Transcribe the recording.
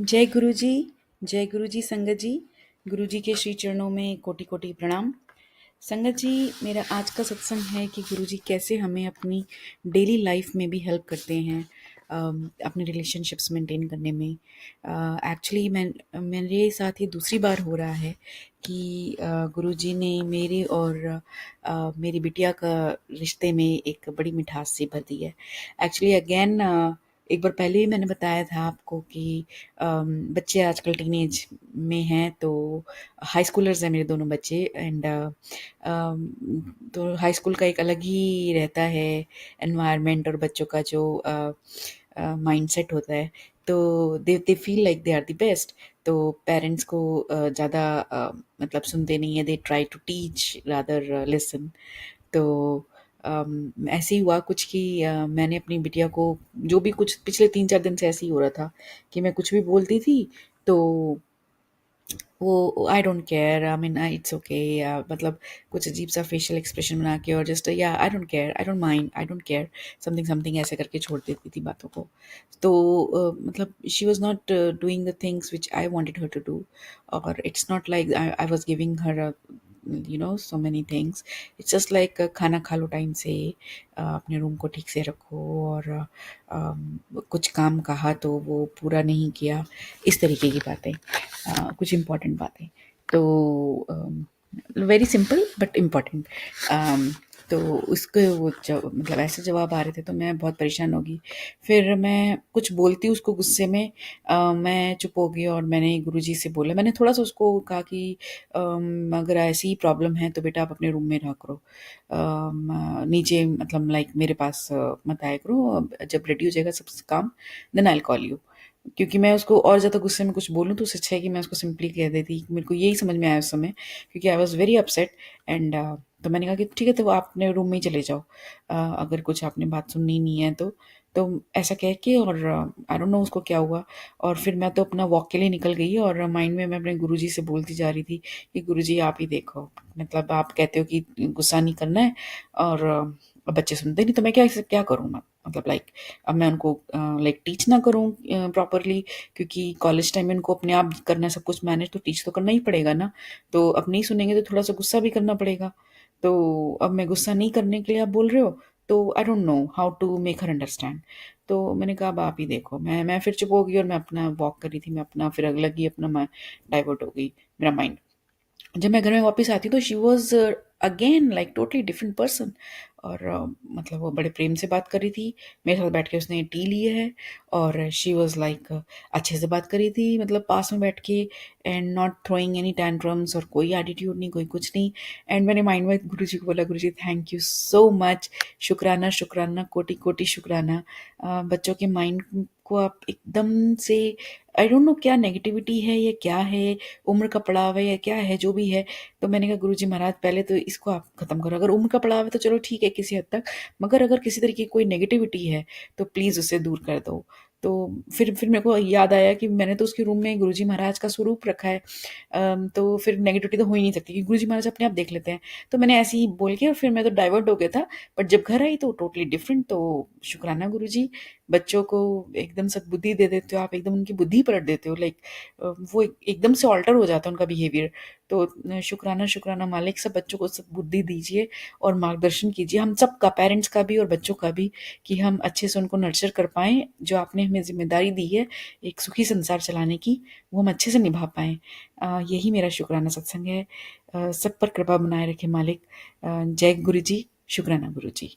जय गुरु जी। जय गुरु जी संगत जी। गुरु जी के श्री चरणों में कोटि कोटि प्रणाम। संगत जी, मेरा आज का सत्संग है कि गुरु जी कैसे हमें अपनी डेली लाइफ में भी हेल्प करते हैं, अपने रिलेशनशिप्स मेंटेन करने में। एक्चुअली मेरे साथ ये दूसरी बार हो रहा है कि गुरु जी ने मेरे और मेरी बिटिया का रिश्ते में एक बड़ी मिठास सी भर दी है। एक्चुअली अगेन एक बार पहले ही मैंने बताया था आपको कि बच्चे आजकल टीनेज में हैं, तो हाई स्कूलर्स हैं मेरे दोनों बच्चे। एंड तो हाई स्कूल का एक अलग ही रहता है एनवायरनमेंट, और बच्चों का जो माइंडसेट होता है, तो they feel like they are the best. तो पेरेंट्स को ज़्यादा मतलब सुनते नहीं है, they try to teach rather listen. तो ऐसे ही हुआ कुछ कि मैंने अपनी बिटिया को, जो भी कुछ पिछले 3-4 दिन से ऐसे ही हो रहा था कि मैं कुछ भी बोलती थी तो वो आई don't care, I mean it's okay, या मतलब कुछ अजीब सा फेशियल एक्सप्रेशन बना के और जस्ट या I don't care, I don't mind, I don't care, something something ऐसे करके छोड़ देती थी बातों को। तो मतलब she was not doing the things which I wanted her to do, और it's not like I was giving her so many things. It's just like खाना खा लो टाइम से, अपने रूम को ठीक से रखो, और कुछ काम कहा तो वो पूरा नहीं किया, इस तरीके की बातें, कुछ इम्पोर्टेंट बातें। तो वेरी सिंपल बट इम्पॉर्टेंट। तो उसके वो मतलब ऐसे जवाब आ रहे थे तो मैं बहुत परेशान होगी। फिर मैं कुछ बोलती उसको गुस्से में, मैं चुप हो गई और मैंने गुरुजी से बोला, मैंने थोड़ा सा उसको कहा कि अगर ऐसी ही प्रॉब्लम है तो बेटा आप अपने रूम में रहा करो, नीचे मतलब लाइक मेरे पास मत आया करो, जब रेडी हो जाएगा सब काम then I will call you. क्योंकि मैं उसको और ज़्यादा गुस्से में कुछ बोलूँ तो उससे अच्छा है कि मैं उसको सिंपली कह देती। मेरे को यही समझ में आया उस समय, क्योंकि I was very upset. And तो मैंने कहा कि ठीक है, तो आप अपने रूम में ही चले जाओ, अगर कुछ आपने बात सुननी नहीं है तो। तो ऐसा कह के, और आई डोंट नो उसको क्या हुआ, और फिर मैं तो अपना वॉक के लिए निकल गई, और माइंड में मैं अपने गुरुजी से बोलती जा रही थी कि गुरुजी आप ही देखो, मतलब आप कहते हो कि गुस्सा नहीं करना है, और बच्चे सुनते नहीं, तो मैं क्या क्या करूँ मैं, मतलब लाइक अब मैं उनको लाइक टीच ना करूँ प्रॉपरली, क्योंकि कॉलेज टाइम में उनको अपने आप करना है सब कुछ मैनेज, तो टीच तो करना ही पड़ेगा ना। तो अब नहीं सुनेंगे तो थोड़ा सा गुस्सा भी करना पड़ेगा। तो अब मैं गुस्सा नहीं करने के लिए आप बोल रहे हो, तो I don't know how to make her understand. तो मैंने कहा अब आप ही देखो, मैं फिर चुप हो गई और मैं अपना वॉक कर रही थी, मैं अपना फिर अलग ही अपना डाइवर्ट हो गई मेरा माइंड। जब मैं घर में वापस आती तो she was again like totally different person. और मतलब वो बड़े प्रेम से बात कर रही थी, मेरे साथ बैठ के उसने टी लिए है, और शी वॉज लाइक अच्छे से बात कर रही थी, मतलब पास में बैठ के, and not throwing any tantrums, और कोई एटीट्यूड नहीं, कोई कुछ नहीं। एंड मैंने माइंड में गुरु जी को बोला, गुरु जी थैंक यू सो मच, शुक्राना शुक्राना कोटि कोटि शुक्राना। बच्चों के माइंड को आप एकदम से, आई डोंट नो क्या नेगेटिविटी है या क्या है, उम्र का पड़ाव है या क्या है, जो भी है। तो मैंने कहा गुरुजी महाराज पहले तो इसको आप ख़त्म करो, अगर उम्र का पड़ाव है तो चलो ठीक है किसी हद तक, मगर अगर किसी तरीके की कोई नेगेटिविटी है तो प्लीज़ उसे दूर कर दो। तो फिर मेरे को याद आया कि मैंने तो उसके रूम में गुरुजी महाराज का स्वरूप रखा है, तो फिर नेगेटिविटी तो हो ही नहीं सकती, क्योंकि गुरुजी महाराज अपने आप देख लेते हैं। तो मैंने ऐसे ही बोल के, और फिर मैं तो डाइवर्ट हो गया था। बट जब घर आई तो टोटली डिफरेंट। तो शुक्राना गुरुजी, बच्चों को एकदम सद्बुद्धि दे देते हो आप, एकदम उनकी बुद्धि पलट देते हो, लाइक वो एकदम से ऑल्टर हो जाता है उनका बिहेवियर। तो शुक्राना शुक्राना मालिक, सब बच्चों को सब बुद्धि दीजिए और मार्गदर्शन कीजिए, हम सब का, पेरेंट्स का भी और बच्चों का भी, कि हम अच्छे से उनको नर्चर कर पाएँ, जो आपने हमें ज़िम्मेदारी दी है एक सुखी संसार चलाने की, वो हम अच्छे से निभा पाएँ। यही मेरा शुक्राना सत्संग है। सब पर कृपा बनाए रखे मालिक। जय गुरु जी, शुक्राना गुरु जी।